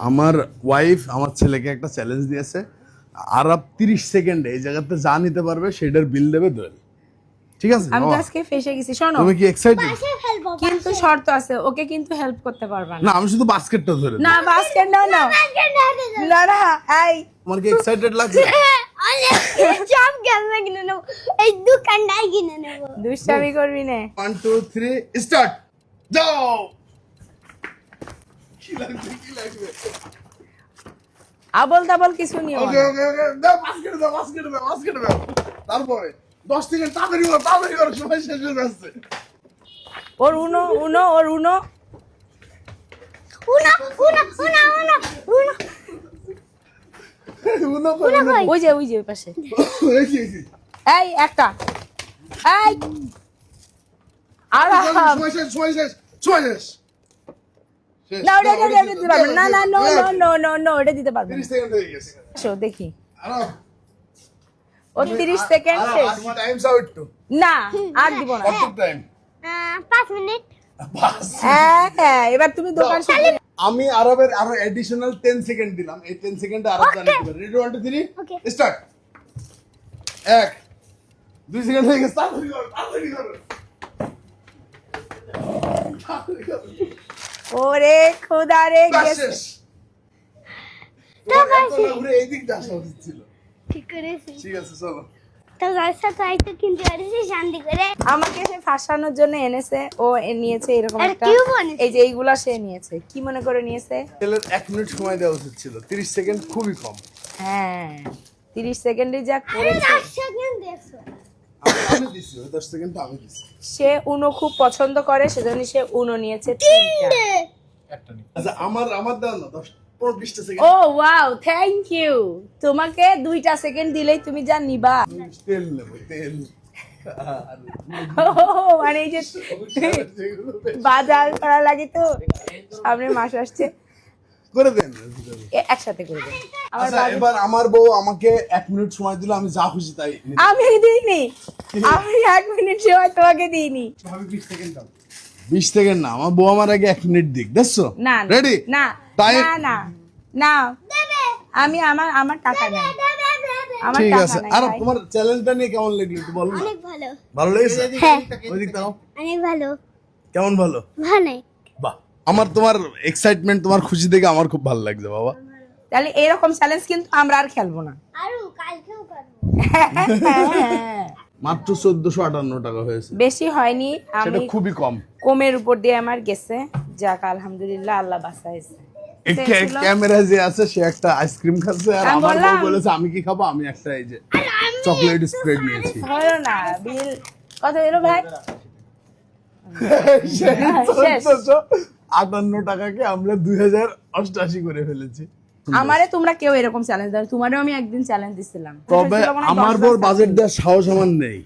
আমার ওয়াইফ আমার ছেলেকে একটা চ্যালেঞ্জ দিয়েছে, আরব 30 সেকেন্ডে এই জায়গাতে যা নিতে পারবে সেটার বিল দেবে দোয়েল। ঠিক আছে? আমি আজকে ফেসে গেছি। শোনো, তুমি কি এক্সাইটেড? কিন্তু শর্ত আছে, ওকে কিন্তু হেল্প করতে পারবা না, না। আমি শুধু বাস্কেটটা ধরে না বাস্কেট না না না না। এই তোমার কি এক্সাইটেড লাগছে? সব গেমে কিনে নেবো, এই দোকানটাই কিনে নেবো। দুষ্টামি করবি না। 1 2 3 স্টার্ট। যাও। কি লাগবে কি লাগবে? আবল তাবল কিছু নিও ওকে না। ওকে ওকে, দাও বাস্কেট দাও বাস্কেট দাও বাস্কেট দাও। তারপরে 10 সেকেন্ড তাড়াতাড়ি করো সময় শেষ হয়ে যাচ্ছে। ওর উনো উনো ওর উনো। উনা উনা উনা উনা উনা উনো করে না। ওই যে ওই পাশে। এই কি এই কি? এই একটা। এই আরাম। সময় শেষ সময় শেষ সময় শেষ। শেষ। না ওটা দিতে পারবে না। না no no no no no ওটা দিতে পারবে 30 না। সেকেন্ড হয়ে গেছে। আসো দেখি। আরব ও 30 সেকেন্ড শেষ। তোমার টাইমস আউট টু। না আর দিব না। কত টাইম? 5 মিনিট। হ্যাঁ এবার তুমি দোকান সামনে। আমি আরবের আরো এডিশনাল 10 সেকেন্ড দিলাম। এই 10 সেকেন্ডে আরব জানিয়ে দিবেন। Ready 1 2 3 Okay. স্টার্ট। 1 2 সেকেন্ড হয়ে গেছে। তাড়াতাড়ি করো তাড়াতাড়ি করো। তাড়াতাড়ি করো। ওরে খোদা রে বাস গেছে। শেষ। তোমার এত না ঘুরে এই দিকটা আসা উচিত ছিল। ঠিক করেছি। ঠিক আছে চলো। তো গাইসা তাই তো কিনতে পারিস শান্তি করে। আমাকে সে ফাঁসানোর জন্য এনেছে, ও নিয়েছে এরকম আর একটা। কিউ বানিয়েছে? এই যে এইগুলা সে নিয়েছে, কি মনে করে নিয়েছে? ছেলের 1 মিনিট সময় দেওয়া উচিত ছিল। 30 সেকেন্ড খুবই কম। হ্যাঁ 30 সেকেন্ডে যা করেছে। 10 সেকেন্ড দেখছো। আমি দিছি, ওই 10 সেকেন্ড আমি দিছি। সে উনো খুব পছন্দ করে, সেজন্য সে উনো নিয়েছে 3টা। আচ্ছা আমার দাও না 10 20 সেকেন্ড। ও ওয়াও থ্যাংক ইউ। তোমাকে 2টা সেকেন্ড দিলেই তুমি যা নিবা। তেল নেব তেল। মানে এই যে বাজার করা লাগে তো, সামনে মাস আসছে, করে দেন। একসাথে করে দেব। আমার আচ্ছা বাজার- এবার আমার বউ আমাকে 1 মিনিট সময় দিল, আমি যা খুশি তাই নিতে আমি দিইনি, আমি 1 মিনিট সময় তোমাকে দিইনি। পারি। 20 সেকেন্ড দাও। 20 সেকেন্ড না, আমার বউ আমার আগে 1 মিনিট দিক। দেখছো? না রেডি? না তাই না না না আমি আমার টাকা নেই, আমার ঠিক টাকা আছে। নেই আর ভাই। তোমার চ্যালেঞ্জটা নিয়ে কেমন লাগলো একটু বলো না। অনেক ভালো। ভালো লেগেছে? হ্যাঁ। ওই দিক তাকাও। অনেক ভালো। কেমন ভালো? ভালো। বাহ, আমার তোমার এক্সাইটমেন্ট, তোমার খুশি দেখে আমার খুব ভালো লাগছে বাবা। তাহলে এরকম চ্যালেঞ্জ কিন্তু আমরা আর খেলবো না। আরো কালকেও করব। মাত্র 1458 টাকা হয়েছে, বেশি হয়নি, সেটা আমি খুবই কম। কমের উপর দিয়ে আমার গেছে। যাক আলহামদুলিল্লাহ, আল্লাহ বাঁচাইছে। এই ছিল- ক্যামেরা যে আছে সে একটা আইসক্রিম খাচ্ছে, আর আমি আমার বউ বললাম- বলেছে আমি কি খাবো, আমি একটা এই যে চকলেট স্প্রেড নিয়েছি। হলো না বিল কত এলো ভাই? সেই শেষ। 1458 টাকাকে আমরা 2088 করে ফেলেছি। আমারে তোমরা কেউ এরকম চ্যালেঞ্জ দাও, তোমারও আমি একদিন চ্যালেঞ্জ দিছিলাম। তবে আমার বউর বাজেট দেওয়ার সাহস আমার নেই।